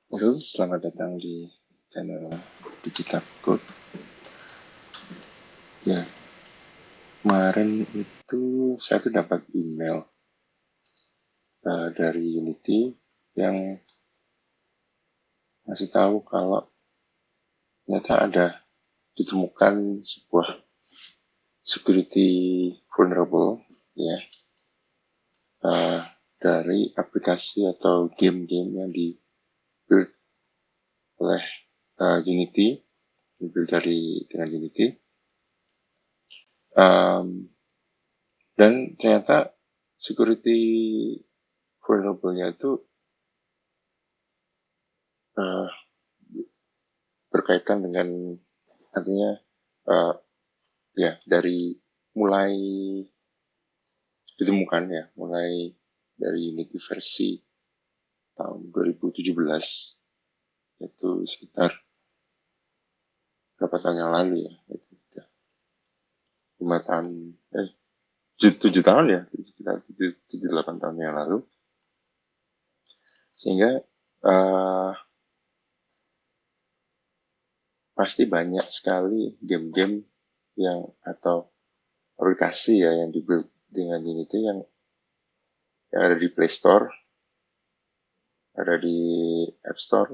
Halo, selamat datang di channel Digital Code. Ya, kemarin itu saya tuh dapat email dari Unity yang ngasih tahu kalau ternyata ada ditemukan sebuah security vulnerable ya uh, dari aplikasi atau game-game yang dibuild oleh Unity, dibuild dengan Unity. Dan ternyata security vulnerable-nya itu uh, berkaitan dengan artinya uh, ya dari mulai ditemukan ya mulai dari Unity versi tahun 2017 itu sekitar berapa tahun yang lalu ya itu 5 tahun 7 tahun ya sekitar 7-8 tahun yang lalu sehingga pasti banyak sekali game-game yang atau aplikasi ya yang dibuild dengan Unity yang ada di Play Store, ada di App Store,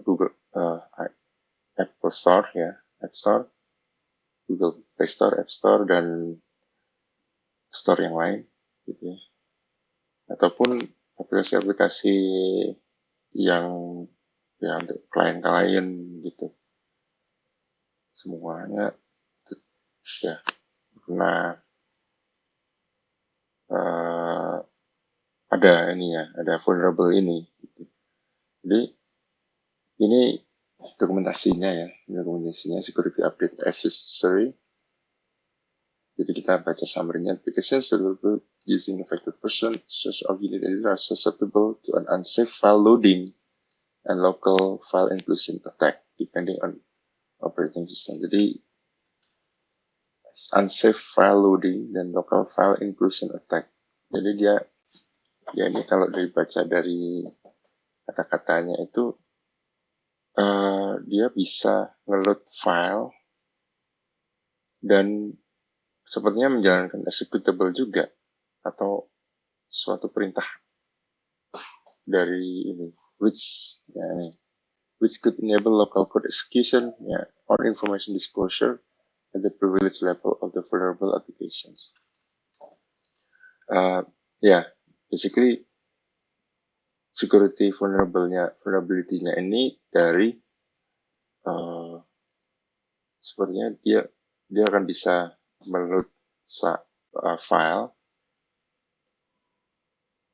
Apple Store ya, App Store, Google Play Store, App Store dan store yang lain gitu ya. Ataupun aplikasi-aplikasi yang ya untuk klien-klien gitu. Semuanya ya karena ada ini ya, ada vulnerable ini gitu. Jadi ini dokumentasinya security update advisory. Jadi kita baca summary-nya. Applications developed using affected version such of Unity are susceptible to an unsafe file loading and local file inclusion attack depending on operating system. Jadi unsafe file loading dan local file inclusion attack. Jadi dia ini kalau dibaca dari kata-katanya itu dia bisa ngeload file dan sepertinya menjalankan executable juga atau suatu perintah dari ini which could enable local code execution or information disclosure at the privilege level of the vulnerable applications. Basically security vulnerability-nya ini dari sepertinya dia akan bisa meload file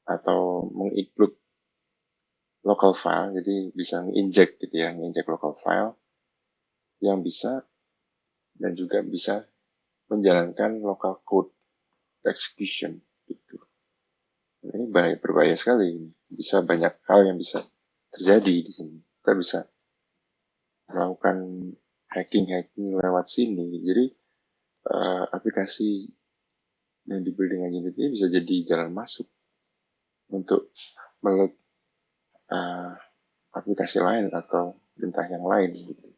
atau menginclude local file, jadi bisa nginjek gitu ya, nginjek local file yang bisa dan juga bisa menjalankan local code execution gitu. Ini berbahaya sekali, bisa banyak hal yang bisa terjadi di sini. Kita bisa melakukan hacking lewat sini. Jadi aplikasi yang dibuild dengan Unity ini bisa jadi jalan masuk untuk meload aplikasi lain atau perintah yang lain gitu.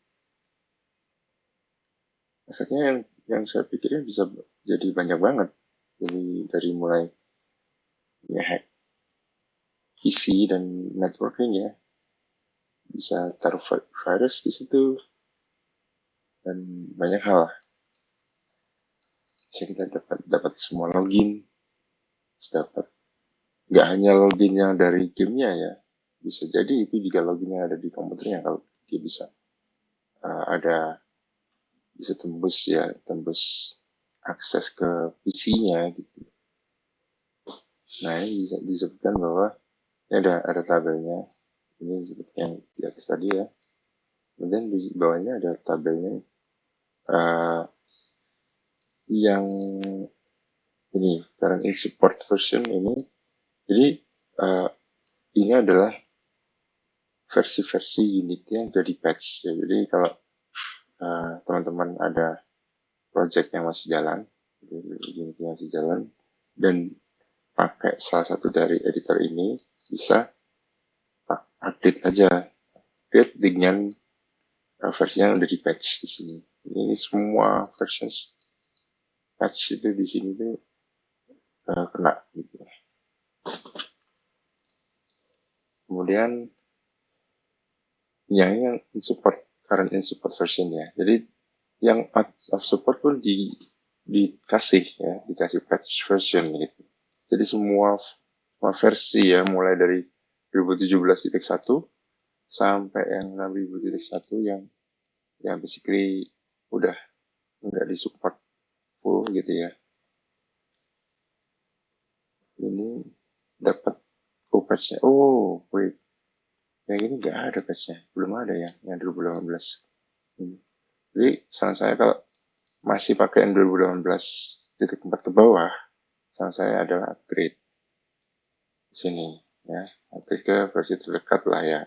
Efeknya yang saya pikirin bisa jadi banyak banget. Jadi dari mulai hack PC dan networking ya, bisa taruh virus di situ dan banyak hal lah. Bisa kita dapat semua login, dapat nggak hanya login yang dari gamenya ya, bisa jadi itu juga login yang ada di komputernya kalau dia bisa bisa tembus akses ke PC-nya gitu. Nah ini bisa disebutkan bahwa ini ada tabelnya, ini seperti yang di atas tadi ya. Kemudian di bawahnya ada tabelnya yang ini current in support version ini. Jadi ini adalah versi-versi Unity yang sudah di patch ya. Jadi kalau teman-teman ada project yang masih jalan, Unity yang masih jalan dan pakai salah satu dari editor ini, bisa update aja upgrade dengan versi yang udah di patch di sini. Ini semua versions patch itu di sini tuh kena gitu. Kemudian yang support current in support version ya. Jadi yang out of support pun dikasih patch version gitu. Jadi semua versi ya, mulai dari 2017.1 sampai yang 6.000.1 yang basically udah nggak disupport full gitu ya. Ini dapat patch-nya. Oh, wait. Yang ini nggak ada patch-nya. Belum ada ya, yang 2018. Jadi, saran saya kalau masih pakai yang 2018.4 ke bawah, saran saya adalah upgrade di sini. Ya, upgrade ke versi terdekat lah ya.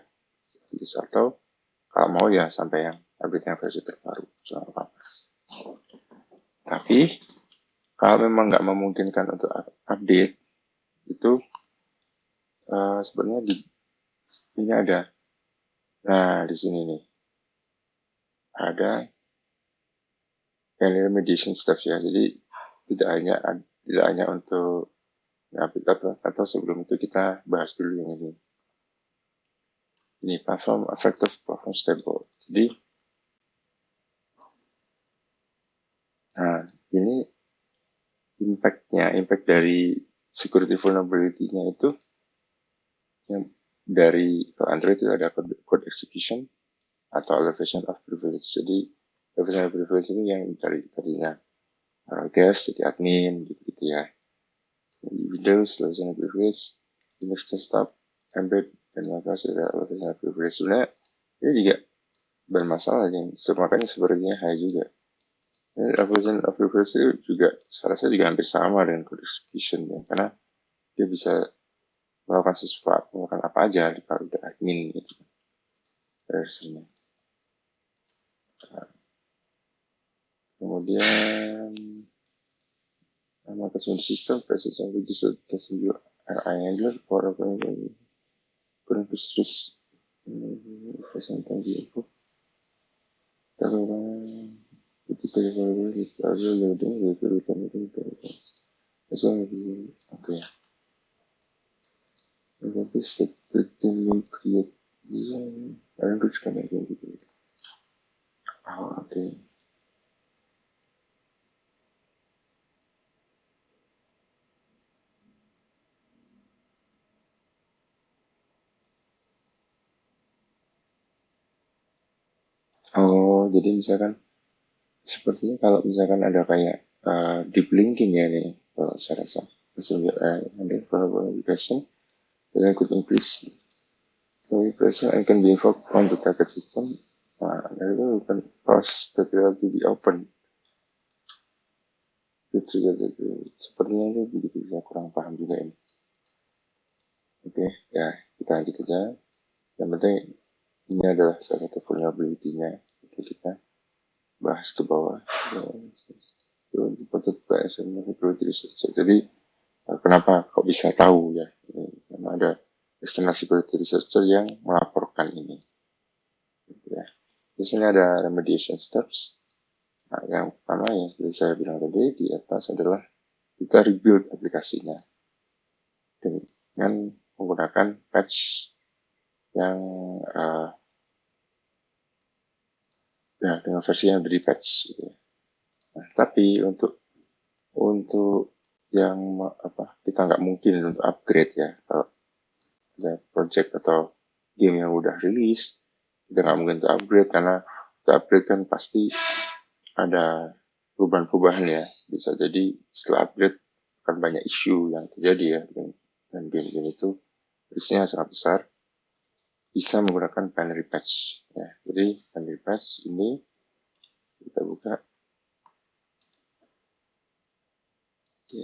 Atau kalau mau ya sampai yang upgrade yang versi terbaru. Jangan apa-apa. Tapi, kalau memang nggak memungkinkan untuk update, itu sebenarnya ini ada. Nah, di sini nih ada remediation steps ya. Jadi tidak hanya untuk update atau sebelum itu kita bahas dulu yang ini. Ini platform effective platform stable. Jadi, nah ini impact dari security vulnerability-nya itu yang dari Android itu ada code execution atau elevation of privilege. Jadi elevation of privilege ini yang dari tadinya guest jadi admin gitu ya. Di Windows elevation of privilege, Linux desktop, embed dan macOS ada elevation of privilege. Sebenarnya ini juga bermasalah yang makanya sebenarnya high juga. Elevation of privilege itu juga saya rasa juga hampir sama dengan code execution ya, karena dia bisa melakukan sesuatu, melakukan apa aja kalau udah admin gitu rasanya. Kemudian nama consumer system versus yang registered consumer handler for current stress present di info. Kalau ketika available ada loading dari urutan itu oke. Nanti setting create design language kan kayak gitu. Oke. Oh, jadi misalkan sepertinya kalau misalkan ada kayak deep linking ya nih, kalau saya rasa ada application that could increase the pressure and can be invoked on the target system. Nah, dari itu bukan cause that will to be open. Itu juga sepertinya ini begitu, saya kurang paham juga ini. Oke, ya kita lanjut aja. Yang penting ini adalah salah satu vulnerability-nya. Oke, kita bahas ke bawah. Jadi kenapa kok bisa tahu ya? Karena ada external security researcher yang melaporkan ini. Ya. Di sini ada remediation steps. Nah, yang pertama yang seperti saya bilang tadi di atas adalah kita rebuild aplikasinya dengan menggunakan patch yang ya dengan versi yang dari patch. Gitu. Nah, tapi untuk yang kita nggak mungkin untuk upgrade ya, kalau ada project atau game yang udah rilis kita nggak mungkin untuk upgrade, karena untuk upgrade kan pasti ada perubahan-perubahan ya. Bisa jadi setelah upgrade akan banyak isu yang terjadi ya, dan game-game itu risknya sangat besar. Bisa menggunakan binary patch ya. Jadi binary patch ini kita buka. Oke,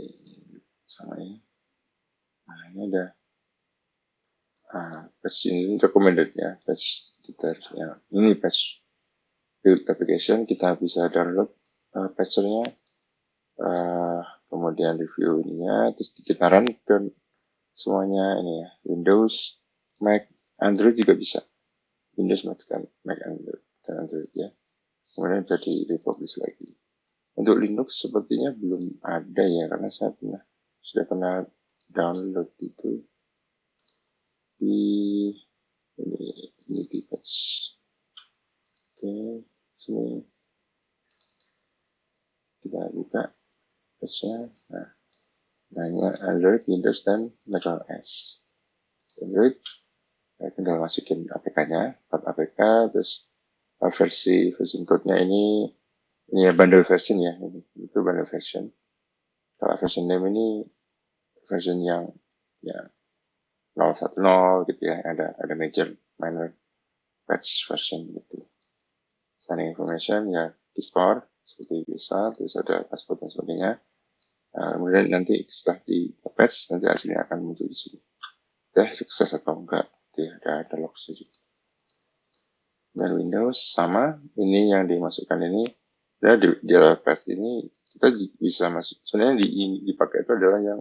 sama ya. Nah, ini ada patch ini recommended ya, patch editor ya. Ini patch build application, kita bisa download patchernya, kemudian review ininya, terus kita run ke semuanya ini ya, Windows, Mac, Android juga bisa. Windows, Mac, dan Android ya. Kemudian bisa di-republish lagi. Untuk Linux sepertinya belum ada ya, karena saya sudah pernah download itu di ini di patch. Oke, sini kita buka patchnya. Nah, banyak Android, Windows, dan macOS. Android, tinggal masukin APK-nya, 4 APK, terus version code-nya ini ya bundle version ya, itu bundle version. Kalau version name ini version yang ya 010 gitu ya, ada major, minor, patch version gitu. Signing information ya di store seperti biasa, terus ada password dan sebagainya. Kemudian nanti setelah di patch nanti hasilnya akan muncul di sini. Sukses atau enggak, ya, ada logs juga. Dan Windows sama, ini yang dimasukkan ini, di path ini kita bisa masuk. Sebenarnya dipakai itu adalah yang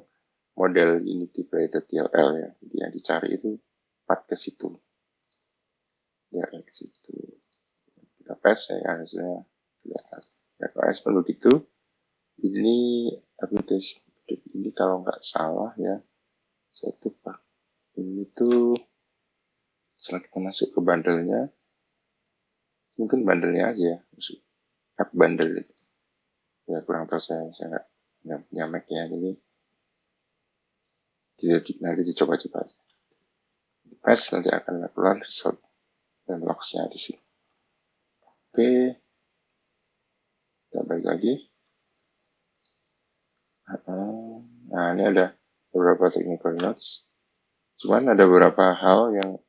model Unity Play.tl ya. Jadi yang dicari itu path ke situ. Ya, ke situ. Kita patch ya, harusnya kelihatan. macOS pun begitu. Ini aplikasi ini kalau nggak salah ya, saya tuh pak ini tuh setelah kita masuk ke bundle-nya, mungkin bundle-nya aja ya, masuk app bundle itu. Ya kurang tahu saya nggak punya Mac ya, jadi nanti dicoba-coba aja. Patch nanti akan keluar result dan logs-nya di sini. Oke, kita balik lagi. Nah, ini ada beberapa technical notes. Cuman ada beberapa hal yang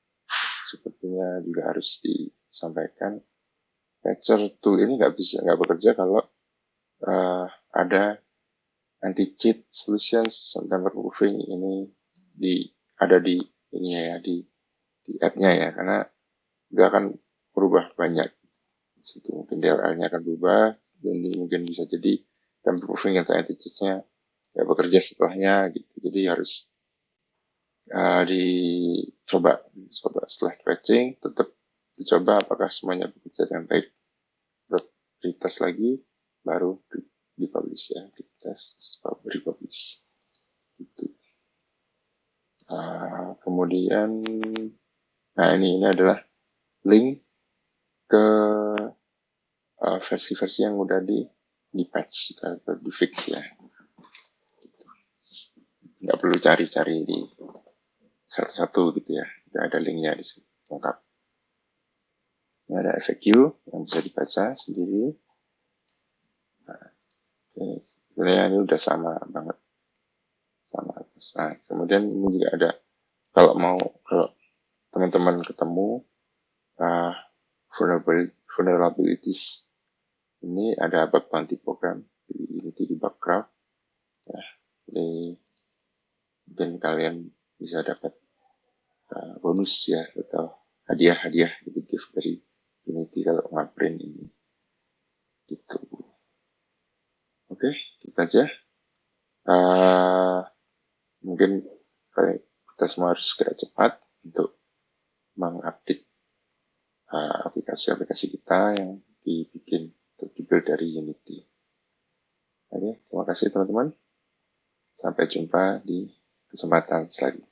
sepertinya juga harus disampaikan. Patcher tool ini nggak bekerja kalau ada anti-cheat solutions dan proofing ini ada di ini ya, di app-nya ya, karena dia akan berubah banyak. Di situ mungkin DLL-nya akan berubah, dan mungkin bisa jadi temp proofing atau anti-cheat-nya nggak bekerja setelahnya gitu. Jadi harus dicoba setelah patching, tetap dicoba apakah semuanya bekerja dengan baik. Tetap retest lagi, baru dipublish ya, retest, republish gitu. Kemudian, nah ini adalah link ke versi-versi yang udah di patch atau di fix ya. Nggak perlu cari-cari di satu-satu gitu ya. Udah ada linknya di sini lengkap. Ini ada FAQ yang bisa dibaca sendiri. Nah, sebenarnya ini udah sama banget sama atas. Nah, kemudian ini juga ada kalau teman-teman ketemu vulnerabilities, ini ada bug bounty program di Bugcraft. Nah, ini mungkin kalian bisa dapat bonus ya atau hadiah gitu, gift dari Unity kalau nge-print ini gitu. Oke, gitu aja. Mungkin kita semua harus segera cepat untuk mengupdate aplikasi-aplikasi kita yang dibikin atau dibuild dari Unity. Oke, terima kasih teman-teman. Sampai jumpa di kesempatan selanjutnya.